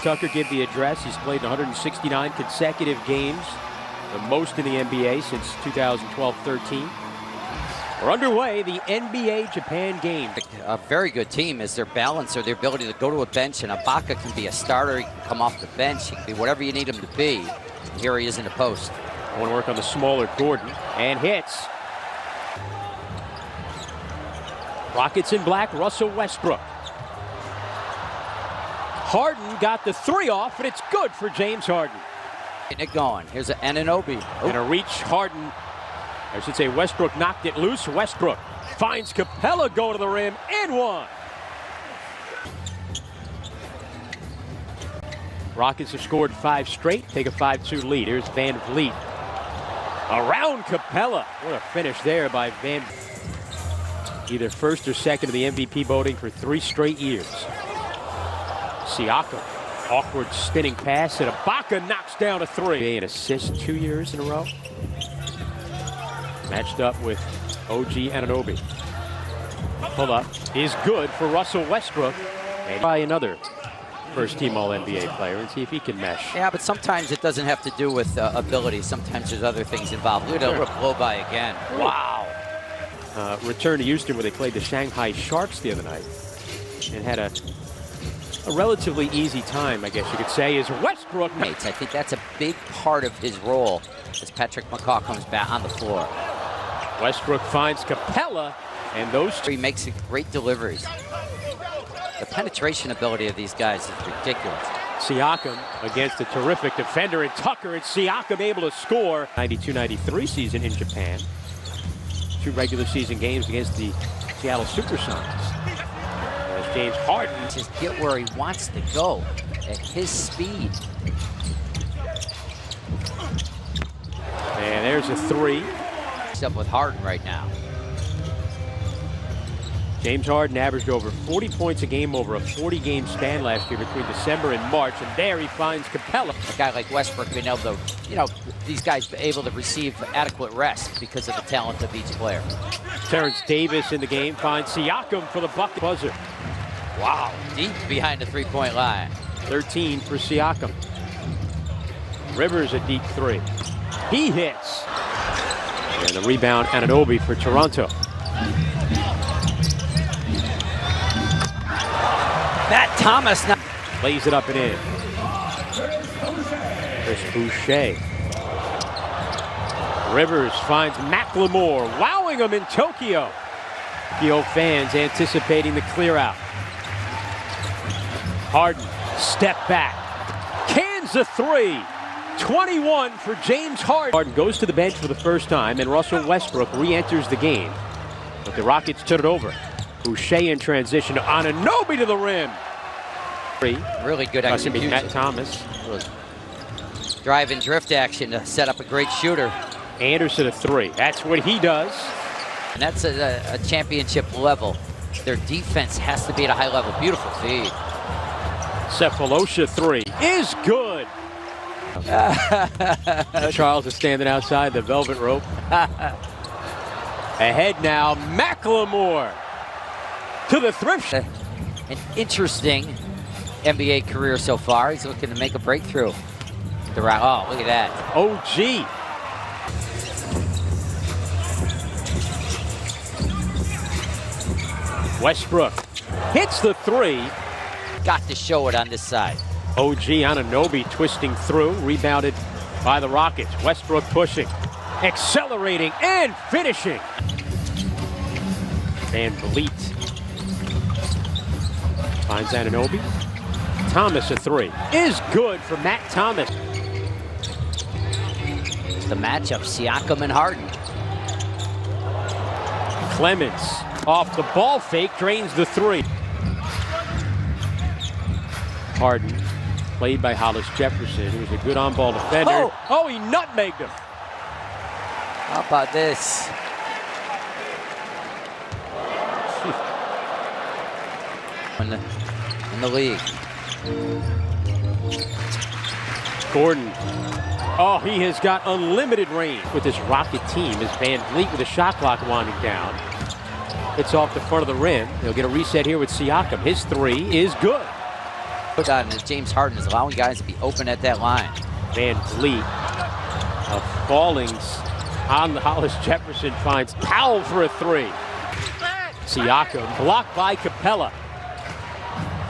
Tucker give the address. He's played in 169 consecutive games, the most in the NBA since 2012-13. We're underway, the NBA Japan game. A very good team is their balance or their ability to go to a bench, and Ibaka can be a starter. He can come off the bench. He can be whatever you need him to be. And here he is in the post. I want to work on the smaller Gordon, and hits. Rockets in black, Russell Westbrook. Harden got the three off, and it's good for James Harden. Getting it going. Here's an Anunoby. And a reach, Harden. I should say Westbrook knocked it loose. Westbrook finds Capella going to the rim and one. Rockets have scored 5 straight, take a 5-2 lead. Here's Van Vliet. Around Capella. What a finish there by Van. Either first or second in the MVP voting for 3 straight years. Siakam, awkward spinning pass, and Ibaka knocks down a 3. An assist 2 years in a row. Matched up with OG Anunoby. Pull up is good for Russell Westbrook. And by another first-team All-NBA player and see if he can mesh. Yeah, but sometimes it doesn't have to do with ability. Sometimes there's other things involved. Look at a blow-by again. Wow. Return to Houston where they played the Shanghai Sharks the other night and had a relatively easy time, I guess you could say, is Westbrook. I think that's a big part of his role as Patrick McCaw comes back on the floor. Westbrook finds Capella, and those 3 makes great deliveries. The penetration ability of these guys is ridiculous. Siakam against a terrific defender, and Tucker, and Siakam able to score. 92-93 season in Japan. 2 regular season games against the Seattle Supersonics. As James Harden just get where he wants to go at his speed. And there's a 3. He's up with Harden right now. James Harden averaged over 40 points a game over a 40-game span last year between December and March, and there he finds Capella. A guy like Westbrook being able to, these guys able to receive adequate rest because of the talent of each player. Terrence Davis in the game finds Siakam for the bucket buzzer. Wow, deep behind the three-point line. 13 for Siakam. Rivers a deep 3. He hits. And the rebound, Anunoby for Toronto. Matt Thomas now lays it up and in. Chris Boucher. Rivers finds McLemore, wowing him in Tokyo. Tokyo fans anticipating the clear out. Harden, step back. Cans the 3. 21 for James Harden. Harden goes to the bench for the first time, and Russell Westbrook re-enters the game. But the Rockets turn it over. Boucher in transition, Anunoby to the rim. Really good execution. Matt Thomas. Drive and drift action to set up a great shooter. Anderson a 3. That's what he does. And that's a championship level. Their defense has to be at a high level. Beautiful feed. Cephalosha 3 is good. Charles is standing outside the velvet rope. Ahead now, McLemore to the thrift. An interesting NBA career so far. He's looking to make a breakthrough. Oh, look at that. OG. Westbrook hits the 3. Got to show it on this side. OG Anunoby twisting through, rebounded by the Rockets. Westbrook pushing, accelerating, and finishing. Van Vliet finds Anunoby. Thomas a 3 is good for Matt Thomas. It's the matchup, Siakam and Harden. Clemens off the ball fake, drains the 3. Harden, played by Hollis Jefferson, who's a good on-ball defender. Oh, he nutmegged him. How about this? in the league. Gordon. Oh, he has got unlimited range with this Rocket team as Van Vliet with the shot clock winding down. It's off the front of the rim. He'll get a reset here with Siakam. His 3 is good. James Harden is allowing guys to be open at that line. Van Vliet, Fallings on Hollis Jefferson finds Powell for a three. Siakam blocked by Capella.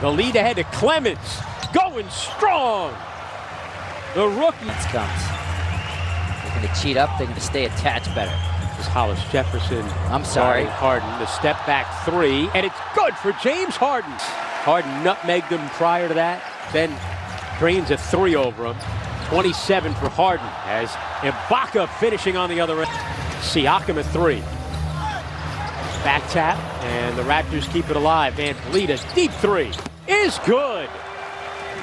The lead ahead to Clemens, going strong. The rookie comes. They're going to cheat up. They're going to stay attached better. This is Hollis Jefferson. I'm sorry. Harden, the step back three, and it's good for James Harden. Harden nutmegged him prior to that, then drains a three over him. 27 for Harden as Ibaka finishing on the other end. Siakam a three. Back tap, and the Raptors keep it alive. Van Vliet, a deep three is good.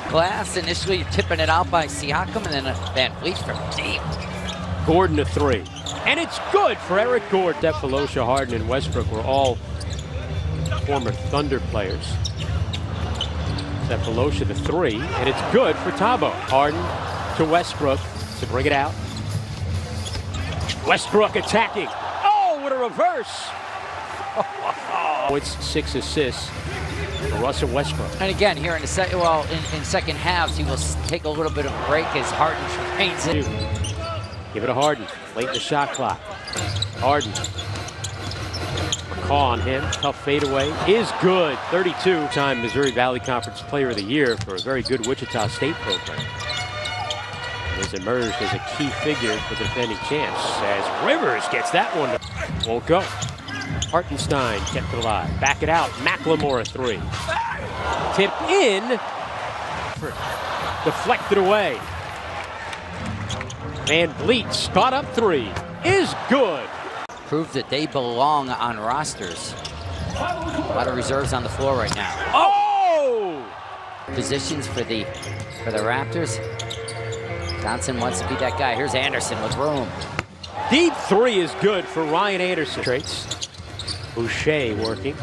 Glass initially tipping it out by Siakam, and then Van Vliet from deep. Gordon a three, and it's good for Eric Gordon. Defalosha, Harden, and Westbrook were all former Thunder players. Defalosha the three, and it's good for Tabo. Harden to Westbrook to bring it out. Westbrook attacking. Oh, what a reverse. Oh, it's 6 assists for Russell Westbrook. And again, here in the second halves, he will take a little bit of a break as Harden remains in. Give it to Harden, late in the shot clock. Harden. McCaw on him, tough fadeaway, is good. 32-time Missouri Valley Conference Player of the Year for a very good Wichita State program. Has emerged as a key figure for the defending champs as Rivers gets that one. Won't go. Hartenstein kept it alive. Back it out. McLemore a three. Tipped in. Deflected away. Van Vliet spot up three. Is good. Prove that they belong on rosters. A lot of reserves on the floor right now. Oh! Positions for the Raptors. Johnson wants to be that guy. Here's Anderson with room. Deep three is good for Ryan Anderson. Traits. Boucher working.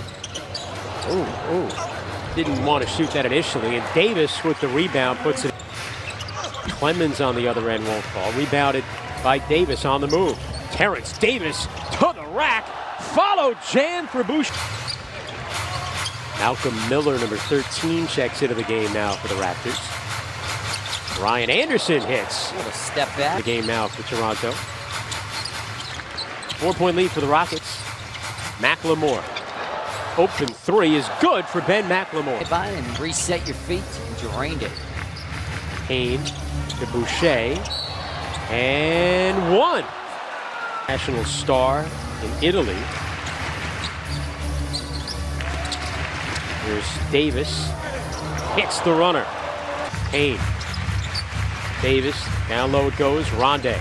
Ooh. Didn't want to shoot that initially. And Davis with the rebound puts it. Clemens on the other end won't fall. Rebounded by Davis on the move. Terrence Davis to the rack. Follow jam for Boucher. Malcolm Miller, number 13, checks into the game now for the Raptors. Ryan Anderson hits. What a step back. The game now for Toronto. 4-point lead for the Rockets. McLemore. Open three is good for Ben McLemore. By and reset your feet and drained it. Payne to Boucher. And one. National star in Italy. Here's Davis. Hits the runner. Payne. Davis, down low it goes, Rondé.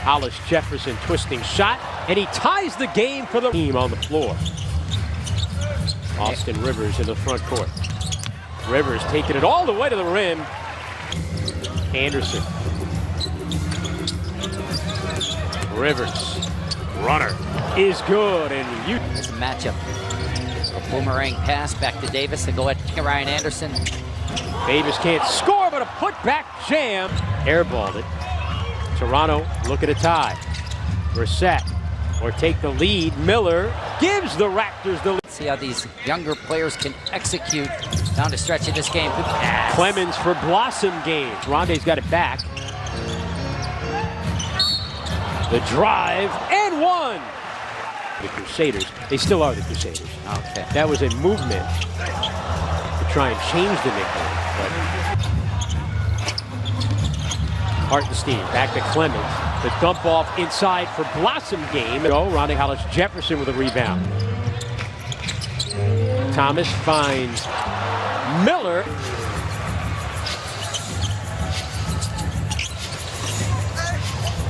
Hollis Jefferson twisting shot, and he ties the game for the team on the floor. Austin Rivers in the front court. Rivers taking it all the way to the rim. Anderson. Rivers. Runner is good, and it's a matchup. A boomerang pass back to Davis to go at Ryan Anderson. Davis can't score, but a putback jam. Airballed it. Toronto looking to tie. Brissett or take the lead. Miller gives the Raptors the lead. See how these younger players can execute down the stretch of this game. Good pass. Clemens for Blossom game. Rondé's got it back. The drive and one. The Crusaders. They still are the Crusaders. Okay. That was a movement to try and change the nickname. But Hartenstein back to Clemens. The dump off inside for Blossom game. Rondé Hollis Jefferson with a rebound. Thomas finds Miller.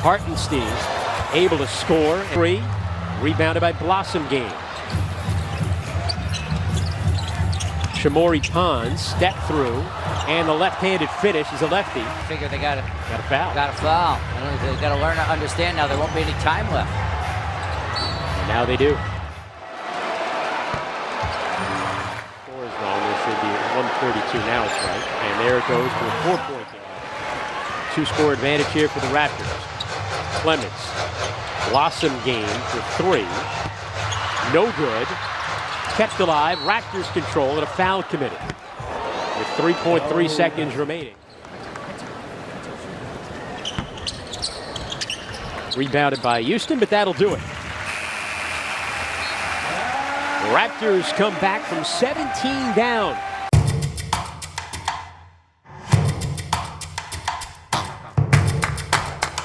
Hartenstein able to score. Three. Rebounded by Blossom game. Shamori Pons step through, and the left-handed finish is a lefty. I figure they got a foul. Got a foul. They got to learn to understand now there won't be any time left. And now they do. Score is wrong. There should be 132 now. It's right, and there it goes to a 4-point game. Two-score advantage here for the Raptors. Clemens, Blossom game for three. No good. Kept alive. Raptors control and a foul committed. with 3.3 seconds remaining. Rebounded by Houston, but that'll do it. Raptors come back from 17 down